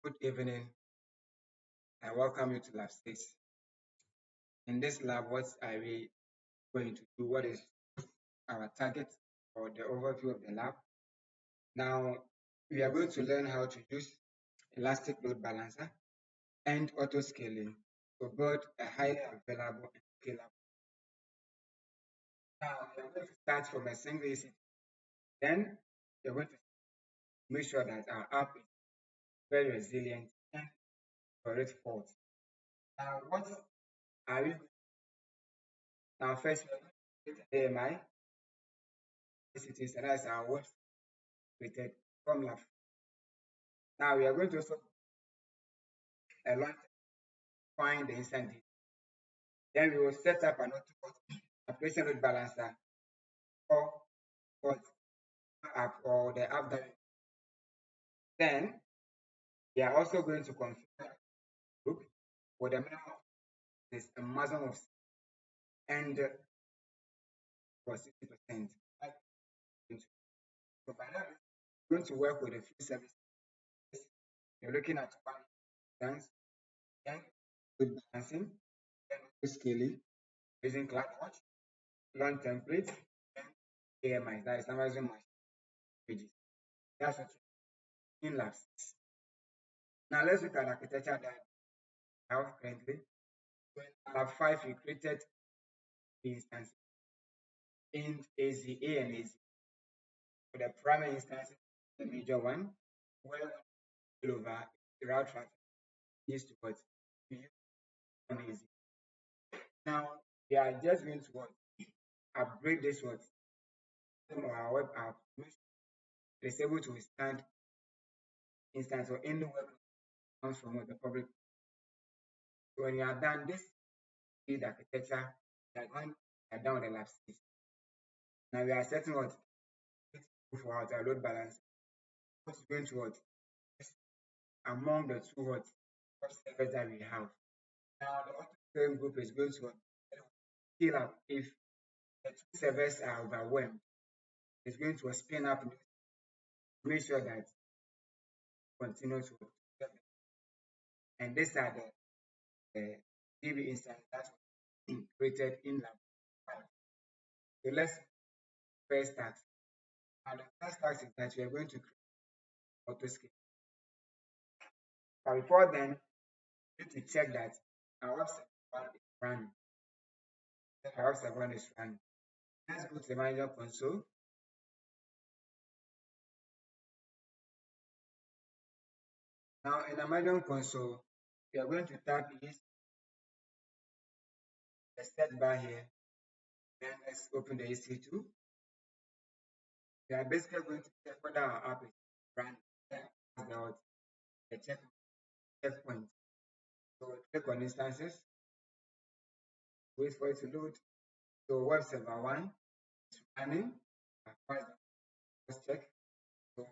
Good evening and welcome you to Lab 6. In this lab, what are we going to do? What is our target or the overview of the lab? Now, we are going to learn how to use elastic load balancer and auto scaling to build a highly available and scalable. Now, we are going to start from a single EC2. Then, we are going to make sure that our app is very resilient and tolerate faults. Now, what are we? Now, first, we are going to create AMI. It is, and that's our web created from lab. Now, we are going to also find the instant data. Then we will set up an operation load balancer for what app or the app that. Then we are also going to configure group for the minimum is a maximum of and for 60%. So by now we're going to work with a few services. You're looking at one instance, then load balancing, then scaling using CloudWatch, launch templates, and AMI, that is Amazon Machine Pages. That's what in labs. Now let's look at architecture that we have currently. So in lab 5, we created the instance in AZ, A and AZ. For the primary instance, the major one, where over the route traffic needs to what we use on AZ. Now we are just going to what upgrade this what our web app it is able to withstand instance or any web comes from the public. So when you are done, this is the architecture that when you are done with the lab 6. Now we are setting what for our load balance. What's going to what among the two what servers that we have. Now the auto scaling group is going to scale up if the two servers are overwhelmed. It's going to spin up to make sure that continues to work. And these are the DB instance that's created in lab 5. So let's first task. Now the first task is that we are going to create auto scale. But before then, we need to check that our website is running. Our website one is running. Let's go to the Management Console. Now in the Management Console, we are going to tap the set bar here. Then let's open the EC2. We are basically going to check whether our app is running without a checkpoint. So click on instances, wait for it to load. So web server 1 is running. Let's check. So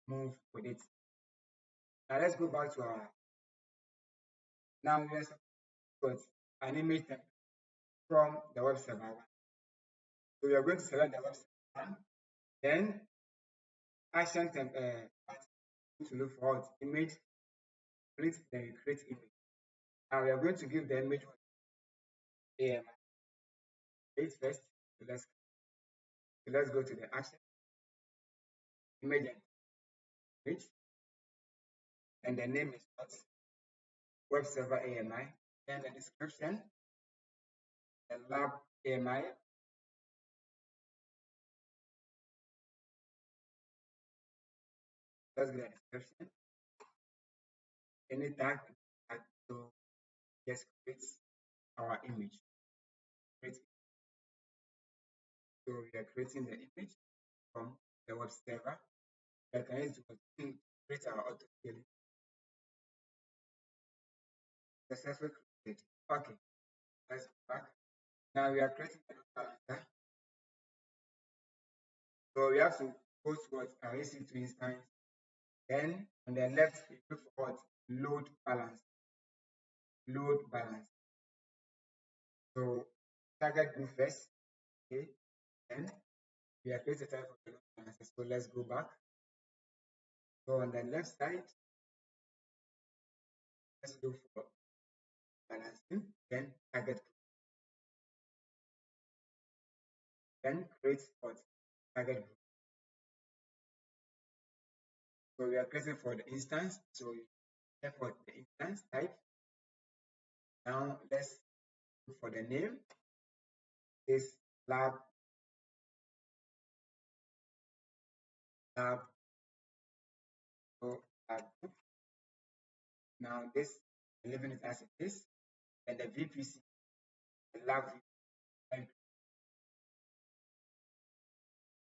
move with it. Now let's go back to our. Now let's put an image from the web server 1. So we are going to select the web server 1. Then action to look for image, then you create image. Now we are going to give the image AMI. Wait first. So let's go to the action image and the name is what web server AMI. Then the description, the lab AMI. Let's get the description. Any tag to just create our image. So we are creating the image from the web server. We can use to create our auto scaling. Successfully created. Okay, let's go back. Now we are creating the calendar. So we have to go towards our EC2 instance. Then on the left, we look for what? Load balance. Load balance. So target group first. Okay. Then we are creating a type of load balance. So let's go back. So on the left side, Let's look for balancing, then target group, then create what target group. So we are creating for the instance. So you check for the instance type. Now let's look for the name. This lab lab so lab group. Now this leaving it as it is, and the VPC, the lab VPC.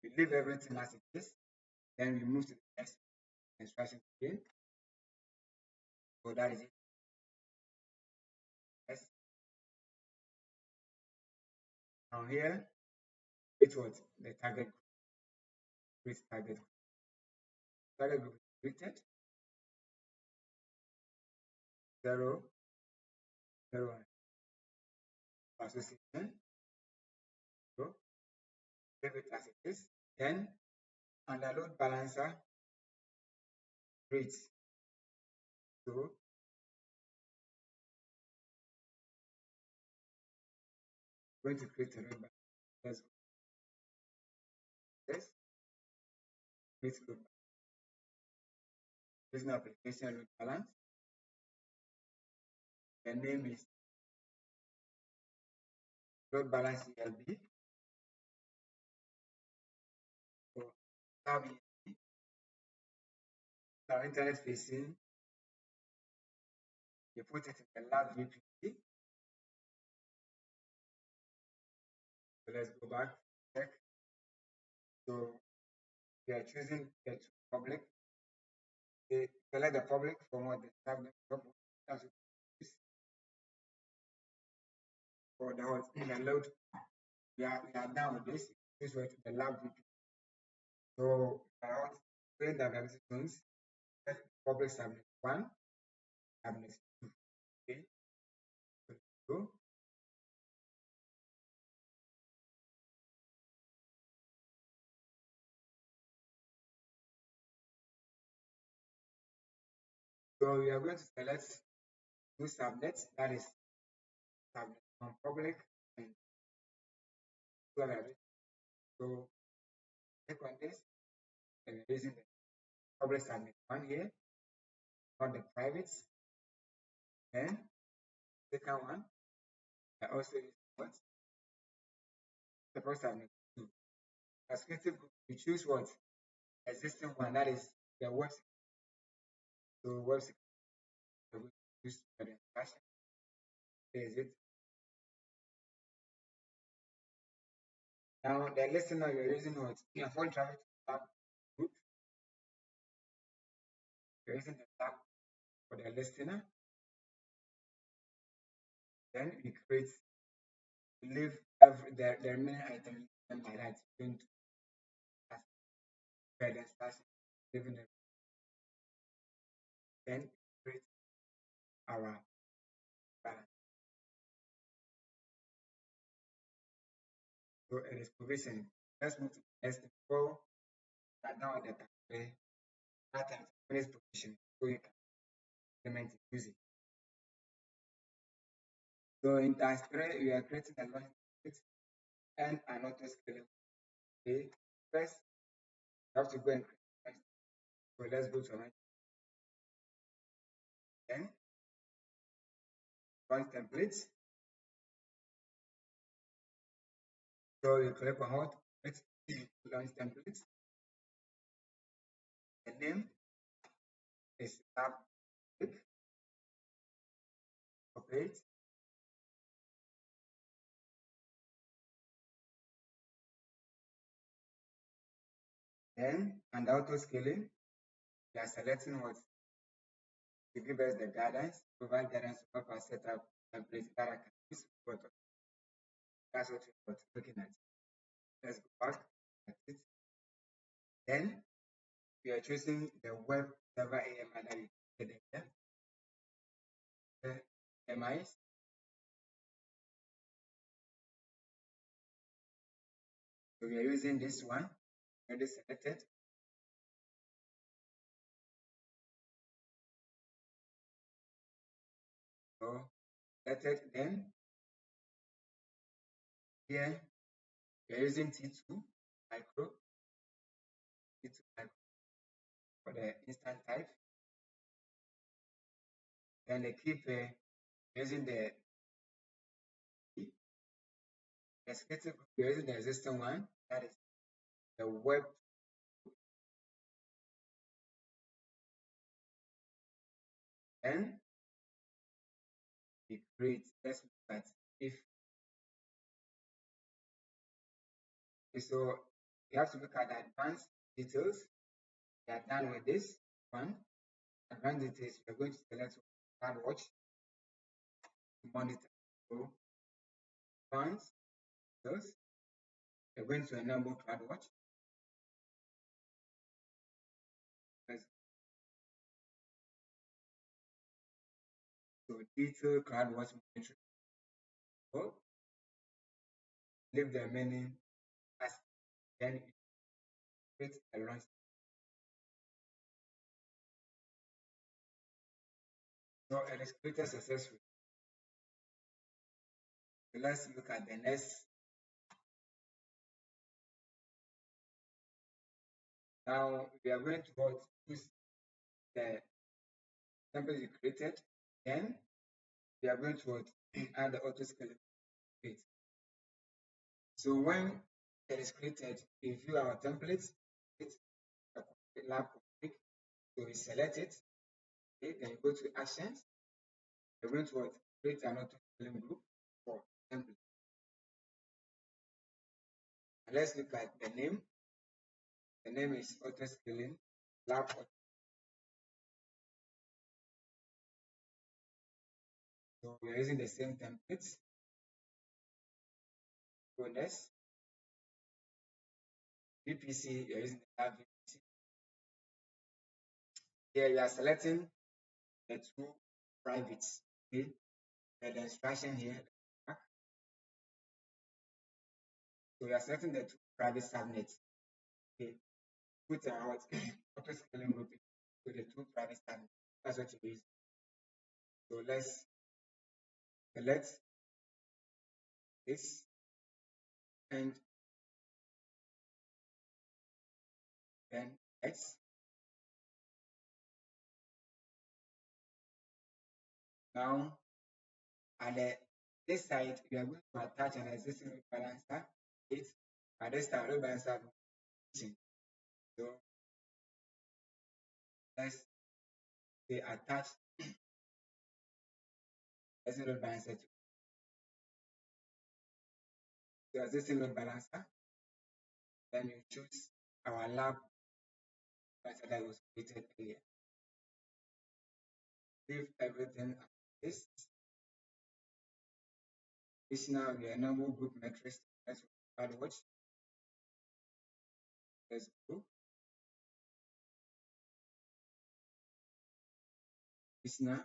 We leave everything as it is, then we move to the next instruction again. So that is it. Yes. Now here, it was the target group. Create target group. Target group is created 0, 0, association. So leave it as it is. Then under load balancer, create. So we're going to create a load balancer. Let's go. This create load balance. Using application load balance. The name is load balance CLB. So tab EC, our internet facing. You put it in the lab VPC. So let's go back, check. So we are choosing the public. Select the public from what the subnet for the whole in the load. We are done with this. This was the lab VPC. So out create the organizations, public subnet 1, subnet 2. Okay. So So we are going to select two subnets, that is subnet from public and private. So click on this and we're using the public subnet 1 here, not the private. Then second one, I also use what? The first subnet 2. As creative group, you choose what? Existing one, that is the web. So web security, we use for the interaction. There is it. Now the listener you're using what? In a phone traffic tab group, you're using the tab for the listener. Then we create, leave every the remaining items like that. Don't ask further instruction, leaving them. Then create our balance. So it is provisioning. Let's move to the next thing. Before now at the time, that time finish provisioning, so you can implement it using. So in task 3, we are creating a launch and an auto scaling. Okay. First, you have to go and create. So let's go to launch. Then launch templates. So you click on what? Let's launch templates. The name is tab click. Operate. Then under auto scaling, we are selecting what to give us the guidance, provide guidance to help us set up templates that I can use. That's what we're looking at. Let's go back. That's it. Then we are choosing the web server AMI that you get there. The AMIs. So we are using this one. Already selected. So select it. Then here we are using T2 micro, T2 micro for the instant type. Then the key pair using the executive group, we're using the existing one, that is the web. Then we create, let's look at if, so you have to look at the advanced details. We are done with this one. Advanced details, we're going to select CloudWatch monitor. So advanced details, we're going to enable CloudWatch. So detail CloudWatch monitoring. So leave the remaining as then create a launch. So it is created successfully. So let's look at the next. Now we are going to use the template you created. Then we are going to add the auto scaling. So when it is created, we view our templates, it's a lab config. So we select it, okay, then you go to actions. We're going to create an auto scaling group for template. And let's look at the name. The name is auto scaling lab. So we are using the same templates. So next, VPC, we are using the lab VPC. Here we are selecting the two privates. Okay, and the instruction here. So we are selecting the two private subnets. Okay, put our auto scaling group to the two private subnets. That's what you use. So let's select this and then X. Now at this side, we are going to attach an existing load balancer. It's at this time load balancer. So let's say attach existing load balancer to the existing load balancer. Then you choose our lab balancer that was created earlier. Leave everything as this. This now we enable group metrics. Let's CloudWatch. Let's go. This now.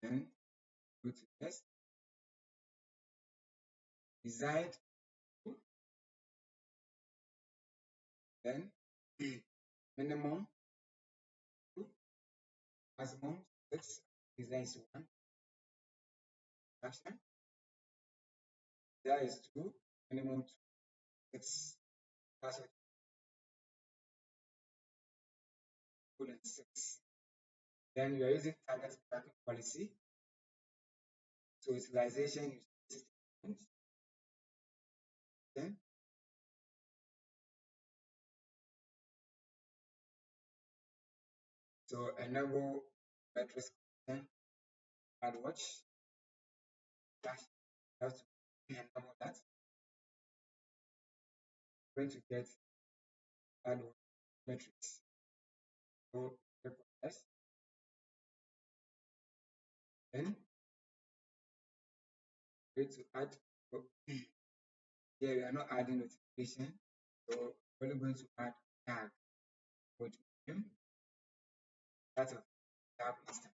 Then go to test. Desired. Then minimum 2, maximum 6, design is 1, action, that is 2, minimum 2, 6, password, colon 6. Then you are using target tracking policy. So utilization is 60%. Then so enable metrics content CloudWatch. Dash, you have to enable that. You're going to get CloudWatch metrics. So click on S. Then we're going to add. So here we are not adding notification. So we're only going to add tag. Go to name. That's a tab instant.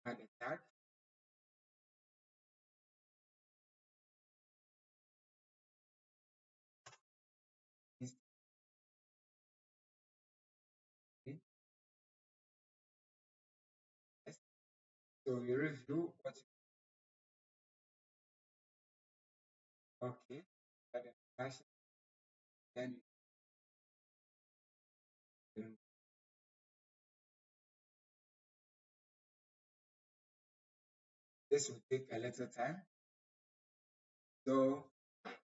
Add a tag. So you review what okay, that information, then you, this will take a little time. So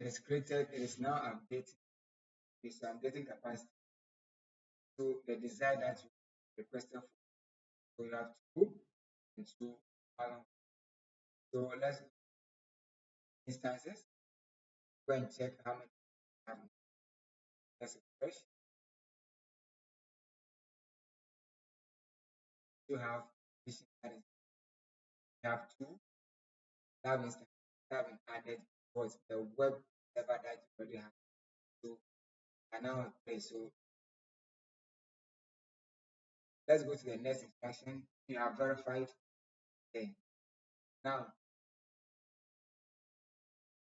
it is created, it is now updated. It's updating capacity. So the desired that you requested for. So you have two and two column. So let's instances. Go and check how many have. Let's refresh. You have this that is you have two lab instances that have been added towards the web server that you already have. So and now okay, so let's go to the next instruction. You have verified there. Now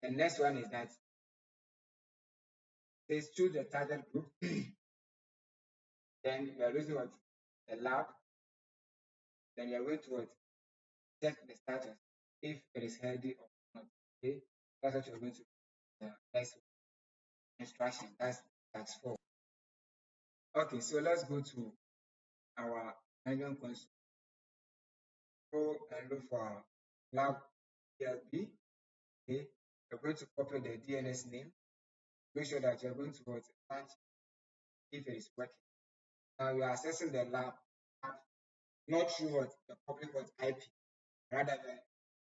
the next one is that says choose the target group. Then you are using what the lab. Then you are going to what check the status if it is healthy or not. Okay, that's what you're going to next instruction. That's four. Okay, so let's go to our management console. Go and look for lab PLP. Okay, you're going to copy the DNS name. Make sure that you're going to what launch if it is working. Now you are accessing the lab not through what the public what IP, rather than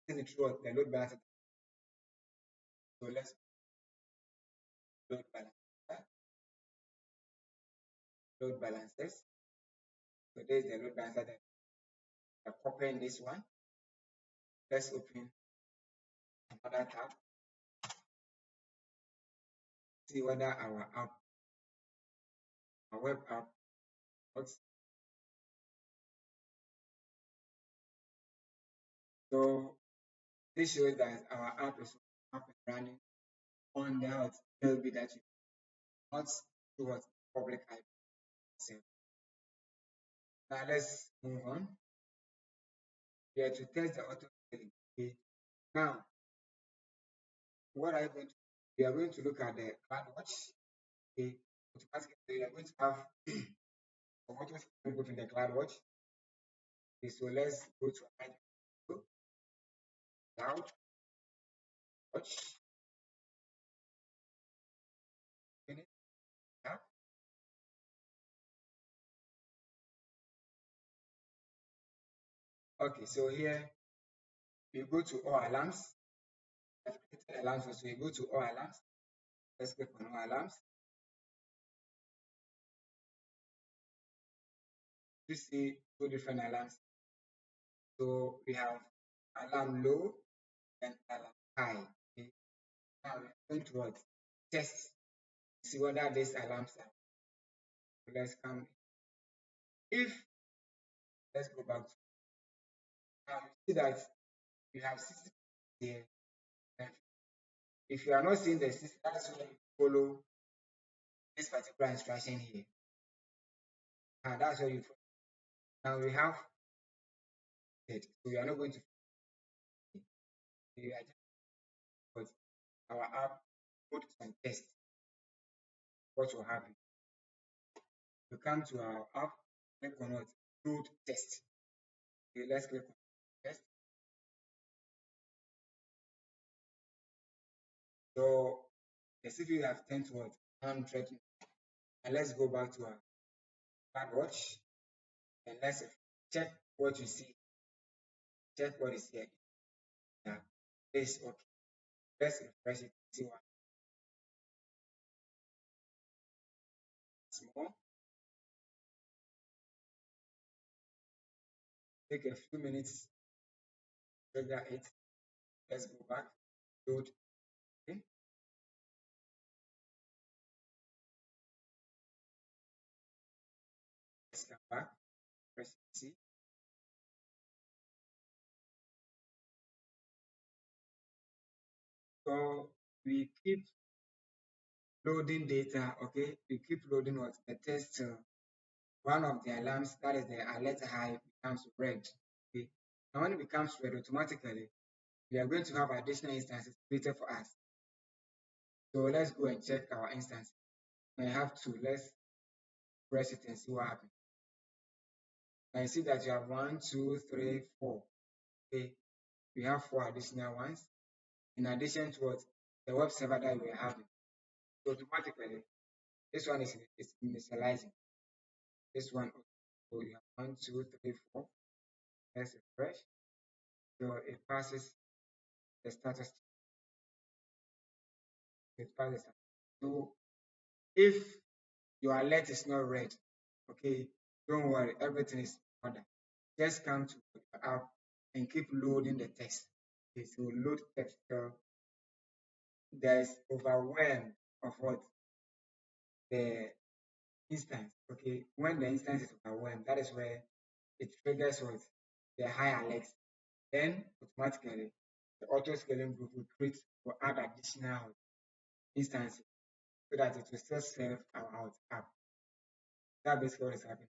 using it through what the load balancer. So let's load balancer, load balancers. So there's the load balancer that we're copying this one. Let's open another tab. See whether our app, our web app works. So this shows that our app is up and running on the LB that you not towards public IP itself. Now let's move on. Here to test the auto scaling. Okay. Now, what are you going to do? We are going to look at the CloudWatch. Okay. Automatically, we are going to have some auto scaling both in the CloudWatch. Okay, so let's go to CloudWatch. Minute, app. Okay, so here you go to all alarms. I've created alarms, so you go to all alarms. Let's click on all alarms. You see two different alarms. So we have alarm low and alarm high. Okay. Now we're going to what? Test, see whether these alarms are. So let's come. If let's go back to now, you see that we have 60 here. And if you are not seeing the 60, that's why you follow this particular instruction here. And that's why you follow. Now we have it. So we are not going to we are just but our app put some test. What will happen? You come to our app, click on what? Load test. Okay, let's click on test. So the CPU have 10 to what? 100. And let's go back to our CloudWatch and let's check what you see. Check what is here. Yeah, this okay. Let's refresh it. See what small. Take a few minutes. Trigger it. Let's go back. Load. Okay. Let's come back. Press C. So we keep loading data. Okay, we keep loading what the test. One of the alarms, that is the alert high, becomes red. Okay. Now, when it becomes ready automatically, we are going to have additional instances created for us. So let's go and check our instance. I have two. Let's press it and see what happens. Now you see that you have 1, 2, 3, 4. Okay, we have 4 additional ones in addition to what the web server that we are having. So automatically, this one is initializing. This one, so you have 1, 2, 3, 4. Let's refresh. So it passes the status. It passes. So if your alert is not red, okay, don't worry, everything is in order. Just come to the app and keep loading the text. Okay, so load text. So there's overwhelm of what the instance. Okay, when the instance is overwhelmed, that is where it triggers what the high alert. Then automatically the auto scaling group will create or add additional instances so that it will still serve our app. That basically what is happening.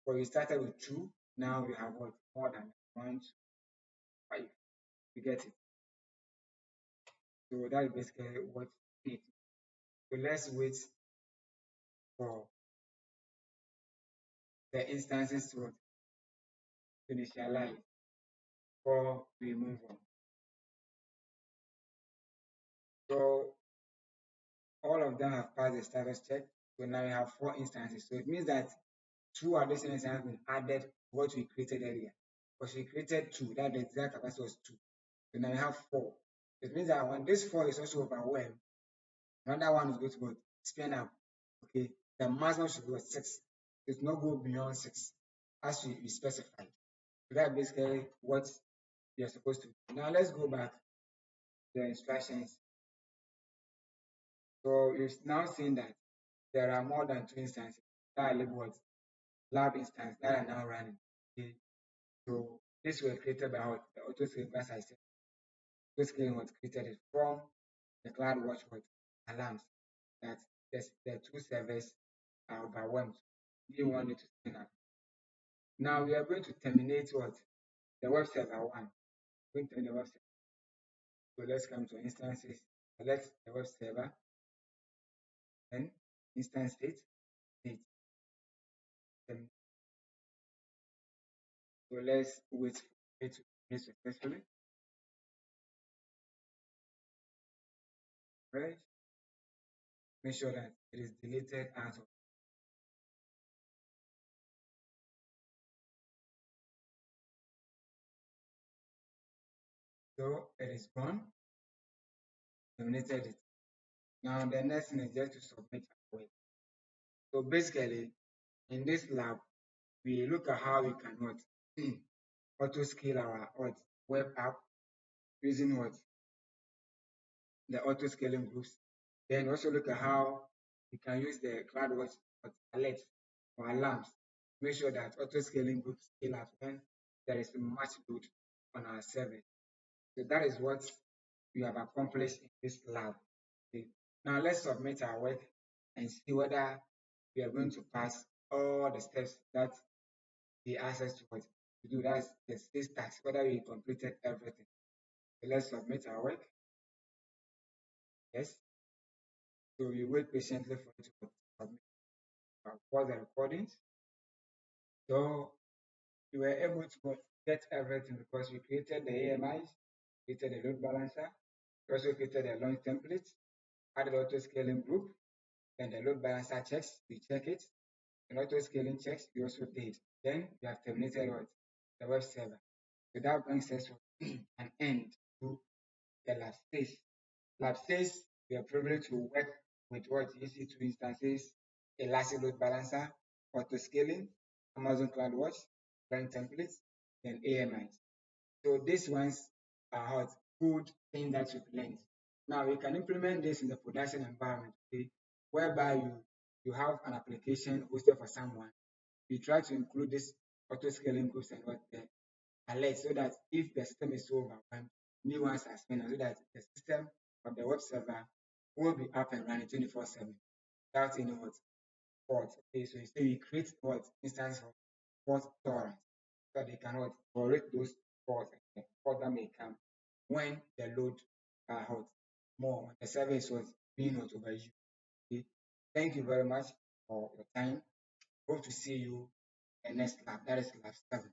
So we started with 2, now we have what more than 1, 2, 5. You get it. So that is basically what it is. So let's wait for the instances to initialize before we move on. So all of them have passed the status check. So now we have 4 instances. So it means that 2 additional instances have been added to what we created earlier. Because we created 2, that the exact capacity was 2. So now we have 4. It means that when this 4 is also overwhelmed, another one is going to go spin up. Okay, the maximum should be 6. It's not go beyond 6 as we specified. So that's basically what you're supposed to do. Now let's go back to the instructions. So you've now seen that there are more than 2 instances that are labeled lab instance that are now running. Okay. So this was created by the autoscaling, as I said. Autoscaling was created from the CloudWatch alarms that the 2 servers are overwhelmed. You want it to spin up. Now we are going to terminate what? The web server 1. We're going to terminate the web server. So let's come to instances. Select the web server, then instance state. So let's wait for it to terminate successfully. Right? Make sure that it is deleted out of. So it is gone, terminated it. Now the next thing is just to submit our work. So basically, in this lab, we look at how we can auto scale our web app using the auto scaling groups. Then also look at how we can use the CloudWatch alerts or alarms. Make sure that auto scaling groups scale out when there is much load on our server. So that is what we have accomplished in this lab. Okay. Now let's submit our work and see whether we are going to pass all the steps that they ask us to do. That's the 6 tasks, whether we completed everything. So let's submit our work. Yes. So we wait patiently for it to submit. Pause the recordings. So we were able to get everything because we created the AMIs, created a load balancer, we also created a launch template, added auto scaling group, then the load balancer checks, we check it, and auto scaling checks, we also did. Then we have terminated the web server. So that brings us to an end to the lab stage. Lab stage, we are privileged to work with EC2 instances, Elastic Load Balancer, auto scaling, Amazon CloudWatch, client templates, and AMIs. So these ones are good things that you've learned. Now we can implement this in the production environment, okay, whereby you have an application hosted for someone. You try to include this auto scaling groups and what the alert so that if the system is so overwhelmed, new ones are spent so that the system of the web server will be up and running 24/7 without any fault. Okay, so you say we create instance of fault tolerance. so they cannot tolerate those faults that may come when the load hot more the service was being not overused. Okay. Thank you very much for your time. Hope to see you in the next lab. That is lab 7.